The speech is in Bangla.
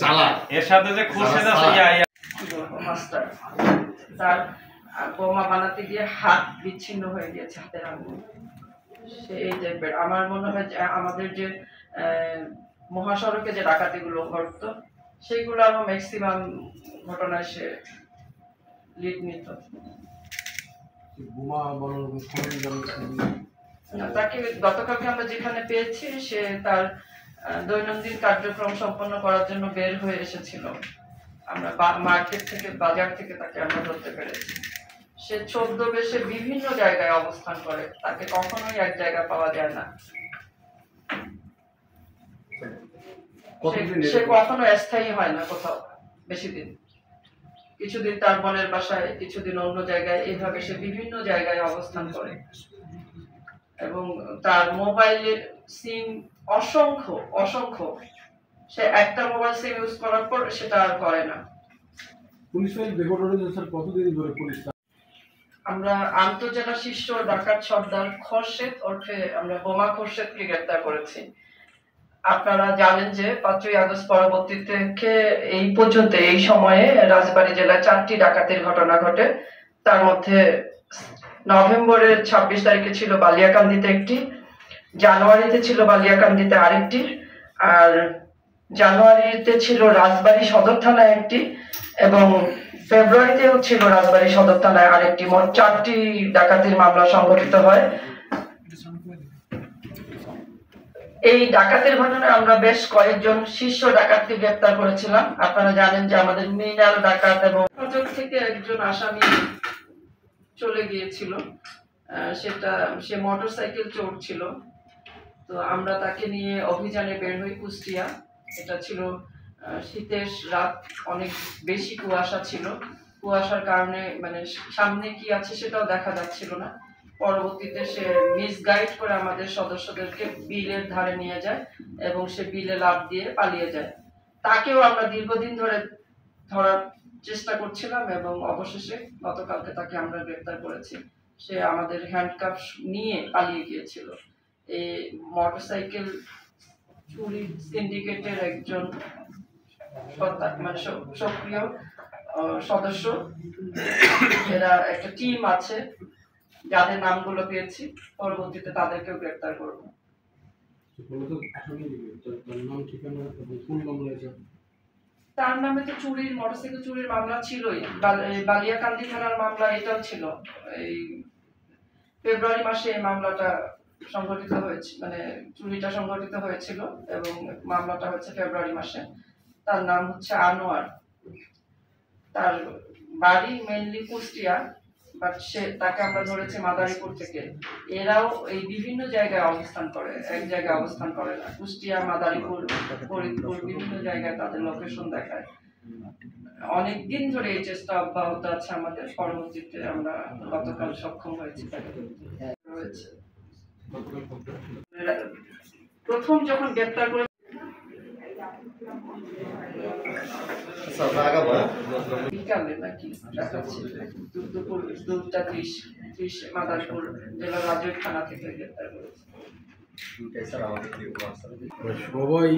চালাক, এর সাথে যে খুরশেদ আছে মাস্টার, তার বোমা বানাতে গিয়ে হাত বিচ্ছিন্ন হয়ে গিয়েছে, হাতের আঙুল। সেই টাইপের আমার মনে হয় যে আমাদের যে মহাসড়কে যে ডাকাতিগুলো ঘটতো সেইগুলো আরো ম্যাক্সিমাম ঘটনায় সে লিড নিত। তাকে গতকালকে আমরা যেখানে পেয়েছি সে তার দৈনন্দিন কার্যক্রম সম্পন্ন করার জন্য বের হয়ে এসেছিল। আমরা মার্কেট থেকে, বাজার থেকে তাকে আমরা ধরতে পেরেছি। সে ছদ্মবেশে বিভিন্ন জায়গায় অবস্থান করে, তাকে কখনোই এক জায়গায় পাওয়া যায় না। সে কখনো স্থায়ী হয় না কোথাও বেশি দিন, কিছুদিন তার বোনের বাসায়, কিছুদিন অন্য জায়গায়, এইভাবে সে বিভিন্ন জায়গায় অবস্থান করে। এবং তার মোবাইলের সিম অসংখ্য, সে একটা মোবাইল সিম ইউজ করার পর সেটা আর করে না। আমরা আন্তজেলা শীর্ষ ডাকাত সর্দার খোরশেদ ওরফে আমরা বোমা খোরশেদকে গ্রেপ্তার করেছি। আপনারা জানেন যে 5ই আগস্ট পরবর্তী থেকে এই পর্যন্ত এই সময়ে রাজবাড়ী জেলায় 4টি ডাকাতির ঘটনা ঘটে। তার মধ্যে নভেম্বরের 26 তারিখে ছিল বালিয়াকান্দিতে একটি, জানুয়ারিতে ছিল বালিয়াকান্দিতে আরেকটি, আর জানুয়ারিতে ছিল রাজবাড়ী সদর থানায় একটি, এবং ফেব্রুয়ারিতেও ছিল রাজবাড়ী সদর থানায় আরেকটি। মোট 4টি ডাকাতির মামলা সংঘটিত হয়। এই ডাকাতির ঘটনায় আমরা বেশ কয়েকজন শীর্ষ ডাকাতকে গ্রেপ্তার করেছিলাম। আপনারা জানেন যে আমাদের মৃণাল ডাকাত এবং থেকে একজন আসামি চলে গিয়েছিল, সে মোটরসাইকেল চোর ছিল। তো আমরা তাকে নিয়ে অভিযানে বের হই কুষ্টিয়া। এটা ছিল শীতের রাত, অনেক বেশি কুয়াশা ছিল। কুয়াশার কারণে মানে সামনে কি আছে সেটাও দেখা যাচ্ছিল না। পরবর্তীতে সে মিসগাইড করে আমাদের সদস্যদেরকে বিলের ধারে নিয়ে যায় এবং সে বিলে লাফ দিয়ে পালিয়ে যায়। তাকেও আমরা দীর্ঘদিন ধরে ধরার চেষ্টা করছিলাম এবং অবশেষে গতকালকে তাকে আমরা গ্রেপ্তার করেছি। সে আমাদের হ্যান্ডকাফ নিয়ে পালিয়ে গিয়েছিল। এই মোটরসাইকেল চুরি সিন্ডিকেটের একজন মানে সক্রিয় সদস্য। এরা একটা টিম আছে, যাদের নামগুলো পেয়েছি, পরবর্তীতে তাদেরকেও গ্রেপ্তার করব। তার নামে তো চুরির, মোটরসাইকেল চুরির মামলা ছিলই, বালিয়াকান্দি থানার মামলা এটাও ছিল। এই ফেব্রুয়ারি মাসে এই মামলাটা সংঘটিত হয়েছে, মানে চুরিটা সংঘটিত হয়েছিল এবং মামলাটা হচ্ছে ফেব্রুয়ারি মাসে। তার নাম হচ্ছে আনোয়ার। তার বাড়ি মেইনলি কুষ্টিয়া, বাট তাকে আমরা ধরেছি মাদারীপুর থেকে। এরাও এই বিভিন্ন জায়গায় অবস্থান করে, এক জায়গায় অবস্থান করে না। কুষ্টিয়া, মাদারীপুর, ফরিদপুর, বিভিন্ন জায়গায় তাদের লোকেশন দেখায়। অনেকদিন ধরে এই চেষ্টা অব্যাহত আছে আমাদের। পরবর্তীতে আমরা গতকাল সক্ষম হয়েছি। প্রথম যখন গ্রেপ্তার করে বিকালে নাকি দুপুর 2:30 মাদারীপুর জেলা রাজৈর থানা থেকে গ্রেপ্তার করেছে। সবাই